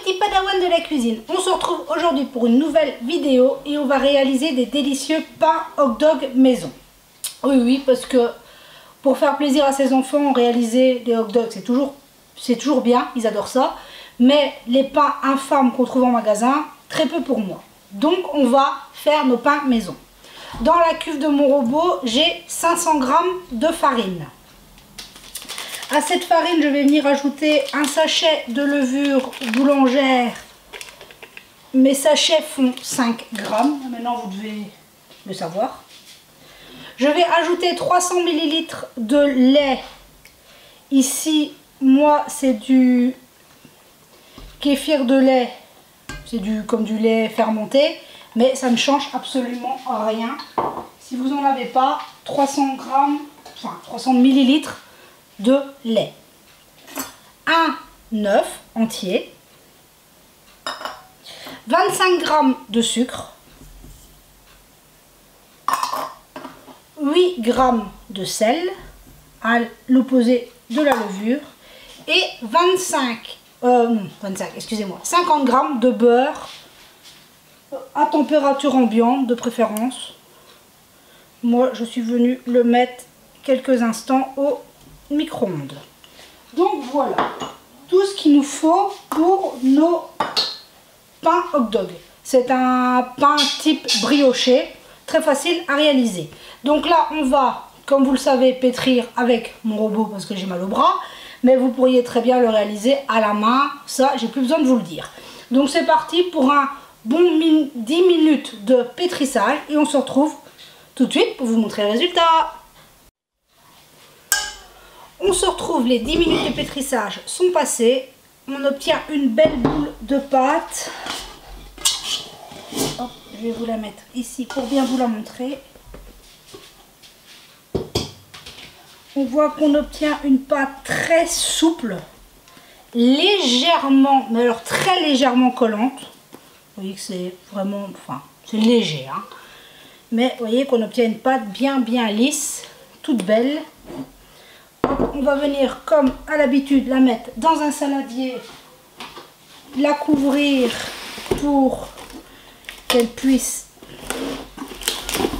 petits padawans de la cuisine, on se retrouve aujourd'hui pour une nouvelle vidéo et on va réaliser des délicieux pains hot dog maison. Oui, parce que pour faire plaisir à ses enfants, réaliser des hot dogs, c'est toujours bien, ils adorent ça. Mais les pains infâmes qu'on trouve en magasin, très peu pour moi. Donc on va faire nos pains maison. Dans la cuve de mon robot, j'ai 500 g de farine. À cette farine, je vais venir ajouter un sachet de levure boulangère. Mes sachets font 5 g. Maintenant, vous devez le savoir. Je vais ajouter 300 ml de lait. Ici, moi, c'est du kéfir de lait. C'est comme du lait fermenté. Mais ça ne change absolument rien. Si vous n'en avez pas, 300 ml de lait. Un œuf entier. 25 g de sucre. 8 g de sel, à l'opposé de la levure. Et 50 g de beurre à température ambiante de préférence. Moi, je suis venue le mettre quelques instants au micro-ondes. Donc voilà, tout ce qu'il nous faut pour nos pains hot dog. C'est un pain type brioché, très facile à réaliser. Donc là, on va, comme vous le savez, pétrir avec mon robot parce que j'ai mal au bras. Mais vous pourriez très bien le réaliser à la main. Ça, j'ai plus besoin de vous le dire. Donc c'est parti pour un bon 10 minutes de pétrissage. Et on se retrouve tout de suite pour vous montrer le résultat. On se retrouve, les 10 minutes de pétrissage sont passées. On obtient une belle boule de pâte. Hop, je vais vous la mettre ici pour bien vous la montrer. On voit qu'on obtient une pâte très souple, légèrement, mais alors très légèrement collante. Vous voyez que c'est vraiment, c'est léger, hein. Mais vous voyez qu'on obtient une pâte bien lisse, toute belle. On va venir, comme à l'habitude, la mettre dans un saladier, la couvrir pour qu'elle puisse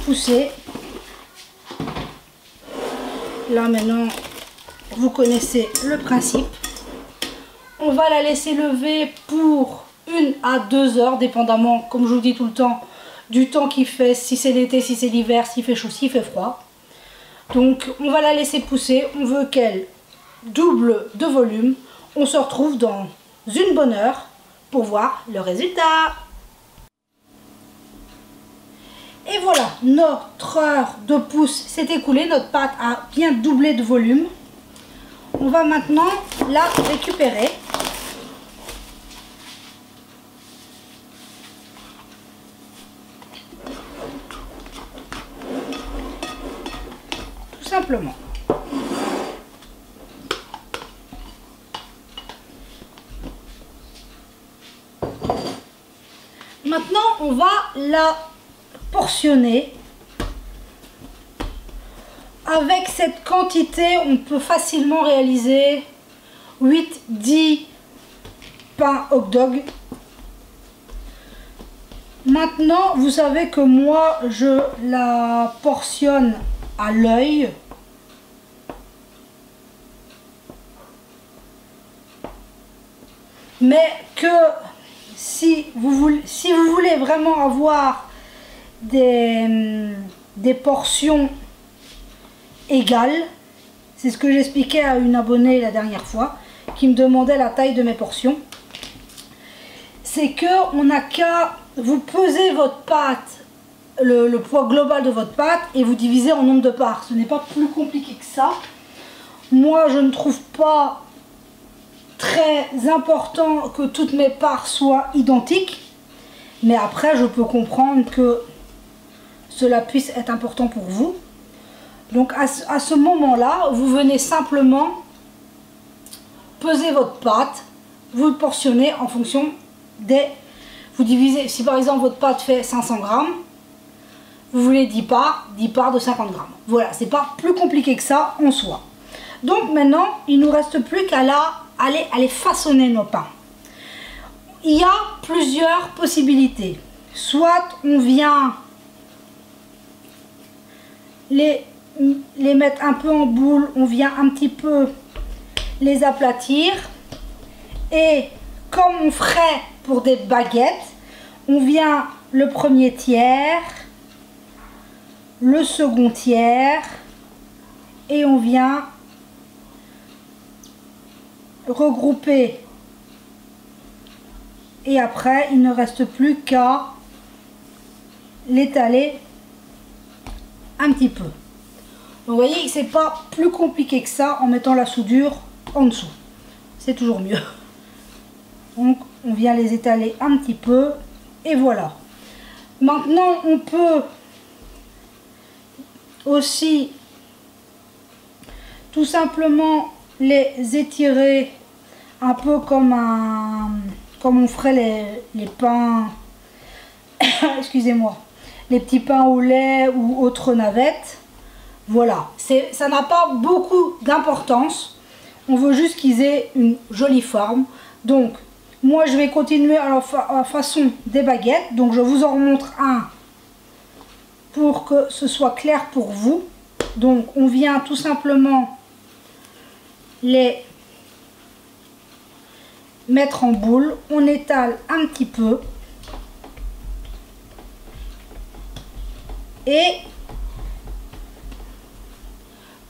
pousser. Là maintenant, vous connaissez le principe. On va la laisser lever pour 1 à 2 heures, dépendamment, comme je vous dis tout le temps, du temps qu'il fait, si c'est l'été, si c'est l'hiver, s'il fait chaud, s'il fait froid. Donc on va la laisser pousser, on veut qu'elle double de volume. On se retrouve dans une bonne heure pour voir le résultat. Et voilà, notre heure de pousse s'est écoulée, notre pâte a bien doublé de volume. On va maintenant la récupérer. Tout simplement. Maintenant, on va la portionner. Avec cette quantité, on peut facilement réaliser 8-10 pains hot dog. Maintenant, vous savez que moi, je la portionne à l'œil. Mais que si vous voulez vraiment avoir des portions égales, c'est ce que j'expliquais à une abonnée la dernière fois qui me demandait la taille de mes portions, c'est que on n'a qu'à vous peser votre pâte, le poids global de votre pâte, et vous divisez en nombre de parts. Ce n'est pas plus compliqué que ça. Moi, je ne trouve pas très important que toutes mes parts soient identiques, mais après je peux comprendre que cela puisse être important pour vous. Donc à ce moment-là, vous venez simplement peser votre pâte, vous portionnez en fonction des... Vous divisez, si par exemple votre pâte fait 500 g, vous voulez 10 parts de 50 g. Voilà, c'est pas plus compliqué que ça en soi. Donc maintenant, il ne nous reste plus qu'à aller façonner nos pains. il y a plusieurs possibilités. Soit on vient les mettre un peu en boule, on vient un petit peu les aplatir. Et comme on ferait pour des baguettes, on vient le premier tiers, le second tiers, et on vient regrouper. Et après, il ne reste plus qu'à l'étaler un petit peu. Donc, vous voyez, c'est pas plus compliqué que ça en mettant la soudure en dessous. C'est toujours mieux. Donc, on vient les étaler un petit peu et voilà. Maintenant, on peut aussi tout simplement les étirer un peu comme on ferait les pains, excusez-moi, les petits pains au lait ou autres navettes. Voilà, ça n'a pas beaucoup d'importance. On veut juste qu'ils aient une jolie forme. Donc, moi, je vais continuer à la façon des baguettes. Donc, je vous en remontre un pour que ce soit clair pour vous. Donc, on vient tout simplement les mettre en boule. On étale un petit peu. Et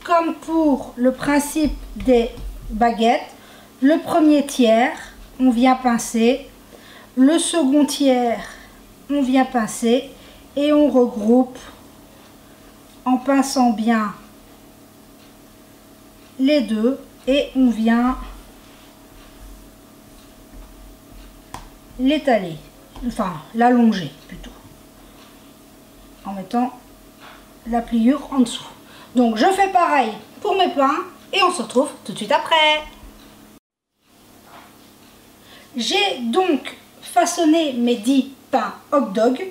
comme pour le principe des baguettes, le premier tiers, on vient pincer, le second tiers, on vient pincer et on regroupe en pinçant bien les deux et on vient l'étaler, enfin l'allonger plutôt, en mettant la pliure en dessous. Donc je fais pareil pour mes pains et on se retrouve tout de suite après. J'ai donc façonné mes 10 pains hot dog.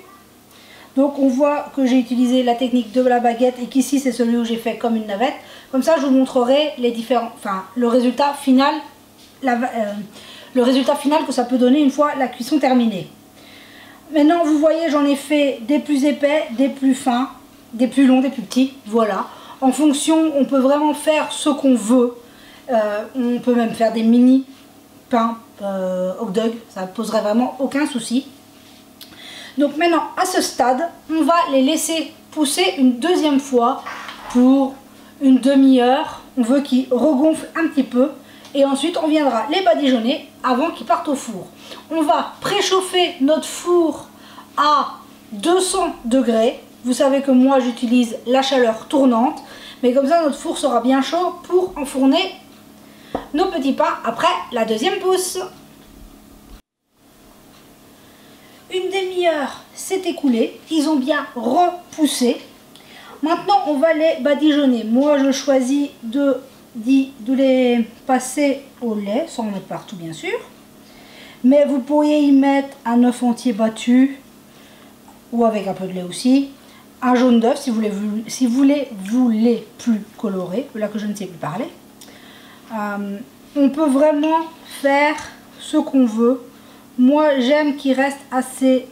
Donc on voit que j'ai utilisé la technique de la baguette et qu'ici c'est celui où j'ai fait comme une navette. Comme ça je vous montrerai les différents, enfin le résultat final, le résultat final que ça peut donner une fois la cuisson terminée. Maintenant vous voyez, j'en ai fait des plus épais, des plus fins, des plus longs, des plus petits, voilà. En fonction, on peut vraiment faire ce qu'on veut. On peut même faire des mini pains hot dog, ça ne poserait vraiment aucun souci. Donc maintenant, à ce stade, on va les laisser pousser une deuxième fois pour une demi-heure. On veut qu'ils regonflent un petit peu. Et ensuite, on viendra les badigeonner avant qu'ils partent au four. On va préchauffer notre four à 200 degrés. Vous savez que moi, j'utilise la chaleur tournante. Mais comme ça, notre four sera bien chaud pour enfourner nos petits pains après la deuxième pousse. Une demi-heure s'est écoulée. Ils ont bien repoussé. Maintenant, on va les badigeonner. Moi, je choisis de les passer au lait, sans en mettre partout bien sûr. Mais vous pourriez y mettre un œuf entier battu, ou avec un peu de lait aussi. Un jaune d'œuf si vous voulez plus coloré, là que je ne sais plus parler. On peut vraiment faire ce qu'on veut. Moi j'aime qu'il reste assez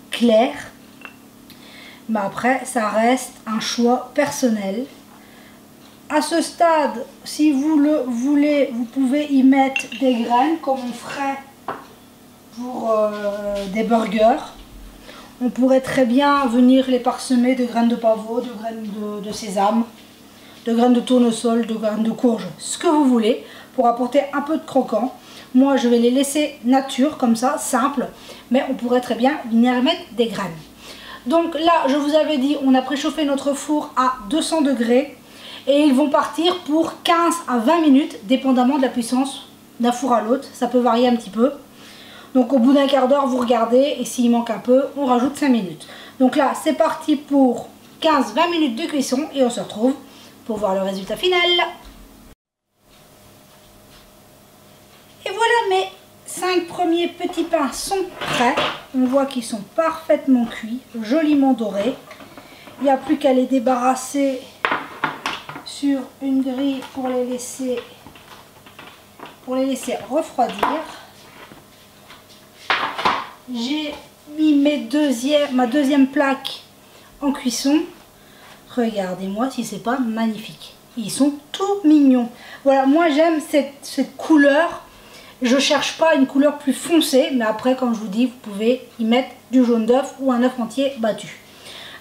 clair. Mais après ça reste un choix personnel. À ce stade, si vous le voulez, vous pouvez y mettre des graines comme on ferait pour des burgers. On pourrait très bien venir les parsemer de graines de pavot, de graines de sésame, de graines de tournesol, de graines de courge, ce que vous voulez, pour apporter un peu de croquant. Moi, je vais les laisser nature, comme ça, simple, mais on pourrait très bien venir mettre des graines. Donc là, je vous avais dit, on a préchauffé notre four à 200 degrés et ils vont partir pour 15 à 20 minutes, dépendamment de la puissance d'un four à l'autre. Ça peut varier un petit peu. Donc au bout d'un quart d'heure, vous regardez et s'il manque un peu, on rajoute 5 minutes. Donc là, c'est parti pour 15-20 minutes de cuisson et on se retrouve pour voir le résultat final. Et voilà, mes 5 premiers petits pains sont prêts. On voit qu'ils sont parfaitement cuits, joliment dorés. Il n'y a plus qu'à les débarrasser sur une grille pour les laisser refroidir. j'ai mis ma deuxième plaque en cuisson. Regardez-moi si c'est pas magnifique. Ils sont tout mignons. Voilà, moi j'aime cette couleur. Je cherche pas une couleur plus foncée, mais après, comme je vous dis, vous pouvez y mettre du jaune d'œuf ou un œuf entier battu.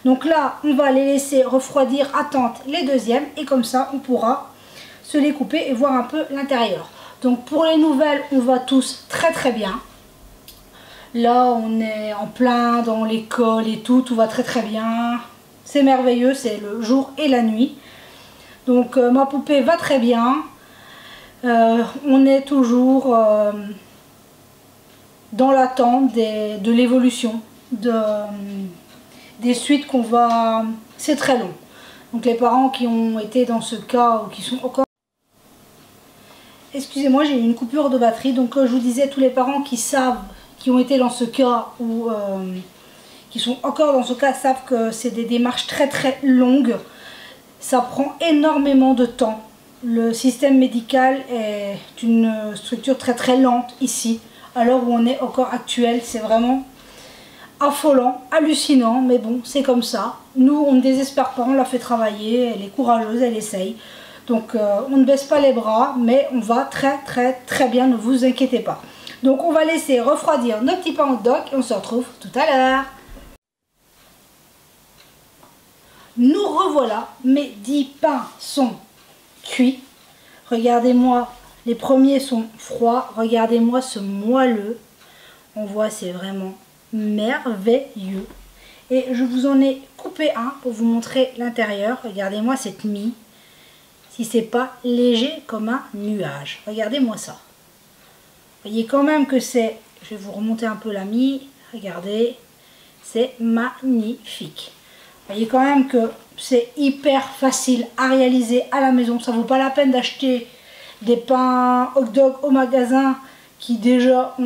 Donc là, on va les laisser refroidir à tente les deuxièmes, et comme ça, on pourra se les couper et voir un peu l'intérieur. Donc pour les nouvelles, on va tous très très bien. Là, on est en plein dans l'école et tout va très très bien. C'est merveilleux, c'est le jour et la nuit. Donc ma poupée va très bien. On est toujours dans l'attente de l'évolution, des suites qu'on va... C'est très long. Donc les parents qui ont été dans ce cas ou qui sont encore... Excusez-moi, j'ai eu une coupure de batterie. Donc je vous disais, tous les parents qui savent, qui ont été dans ce cas ou qui sont encore dans ce cas, savent que c'est des démarches très très longues. Ça prend énormément de temps. Le système médical est une structure très très lente ici, à l'heure où on est encore actuel. C'est vraiment affolant, hallucinant, mais bon, c'est comme ça. Nous, on ne désespère pas, on la fait travailler, elle est courageuse, elle essaye. Donc on ne baisse pas les bras, mais on va très très très bien, ne vous inquiétez pas. Donc on va laisser refroidir nos petits pains hot dog et on se retrouve tout à l'heure. Nous revoilà, mes 10 pains sont cuits. Regardez-moi, les premiers sont froids. Regardez-moi ce moelleux. On voit, c'est vraiment merveilleux. Et je vous en ai coupé un pour vous montrer l'intérieur. Regardez-moi cette mie. Si c'est pas léger comme un nuage. Regardez-moi ça. Vous voyez quand même que c'est... Je vais vous remonter un peu la mie. Regardez. C'est magnifique. Vous voyez quand même que c'est hyper facile à réaliser à la maison. Ça ne vaut pas la peine d'acheter des pains hot dog au magasin qui déjà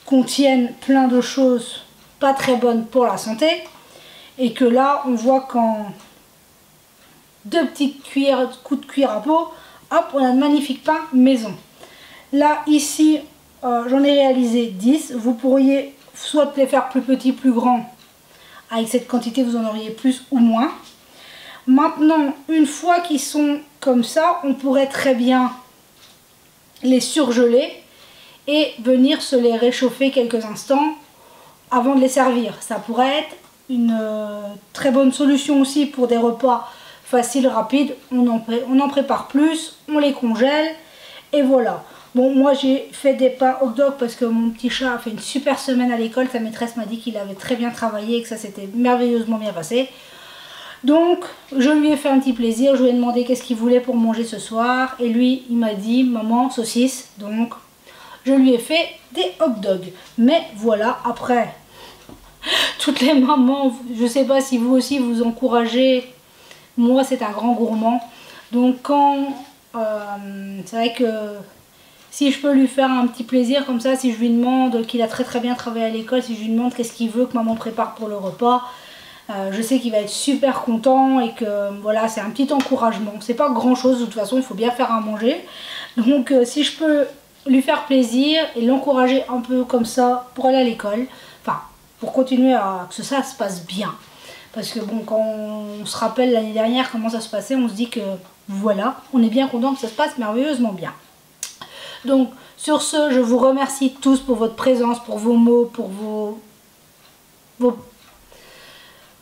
contiennent plein de choses pas très bonnes pour la santé. Et que là, on voit qu'en 2 petites coups de cuillère à peau, hop, on a de magnifiques pains maison. Là, ici, j'en ai réalisé 10. Vous pourriez soit les faire plus petits, plus grands. Avec cette quantité, vous en auriez plus ou moins. Maintenant, une fois qu'ils sont comme ça, on pourrait très bien les surgeler et venir se les réchauffer quelques instants avant de les servir. Ça pourrait être une très bonne solution aussi pour des repas faciles, rapides. On en prépare plus, on les congèle et voilà. Bon, moi j'ai fait des pains hot dog parce que mon petit chat a fait une super semaine à l'école. Sa maîtresse m'a dit qu'il avait très bien travaillé et que ça s'était merveilleusement bien passé. Donc je lui ai fait un petit plaisir, je lui ai demandé qu'est-ce qu'il voulait pour manger ce soir. Et lui il m'a dit maman saucisse, donc je lui ai fait des hot dogs. Mais voilà, après toutes les mamans, je sais pas si vous aussi vous encouragez, moi c'est un grand gourmand. Donc quand c'est vrai que si je peux lui faire un petit plaisir comme ça, si je lui demande qu'il a très très bien travaillé à l'école, si je lui demande qu'est-ce qu'il veut que maman prépare pour le repas, je sais qu'il va être super content et que voilà, c'est un petit encouragement. C'est pas grand chose de toute façon, il faut bien faire à manger. Donc si je peux lui faire plaisir et l'encourager un peu comme ça pour aller à l'école, enfin pour continuer à que ça se passe bien. Parce que bon, quand on se rappelle l'année dernière comment ça se passait, on se dit que voilà, on est bien content que ça se passe merveilleusement bien. Donc sur ce, je vous remercie tous pour votre présence, pour vos mots, pour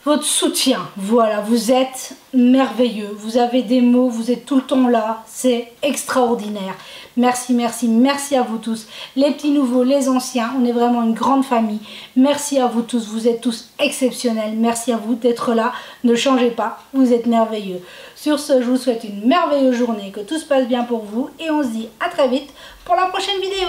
votre soutien. Voilà, vous êtes merveilleux, vous avez des mots, vous êtes tout le temps là, c'est extraordinaire. Merci, merci, merci à vous tous, les petits nouveaux, les anciens, on est vraiment une grande famille. Merci à vous tous, vous êtes tous exceptionnels, merci à vous d'être là, ne changez pas, vous êtes merveilleux. Sur ce, je vous souhaite une merveilleuse journée, que tout se passe bien pour vous et on se dit à très vite pour la prochaine vidéo.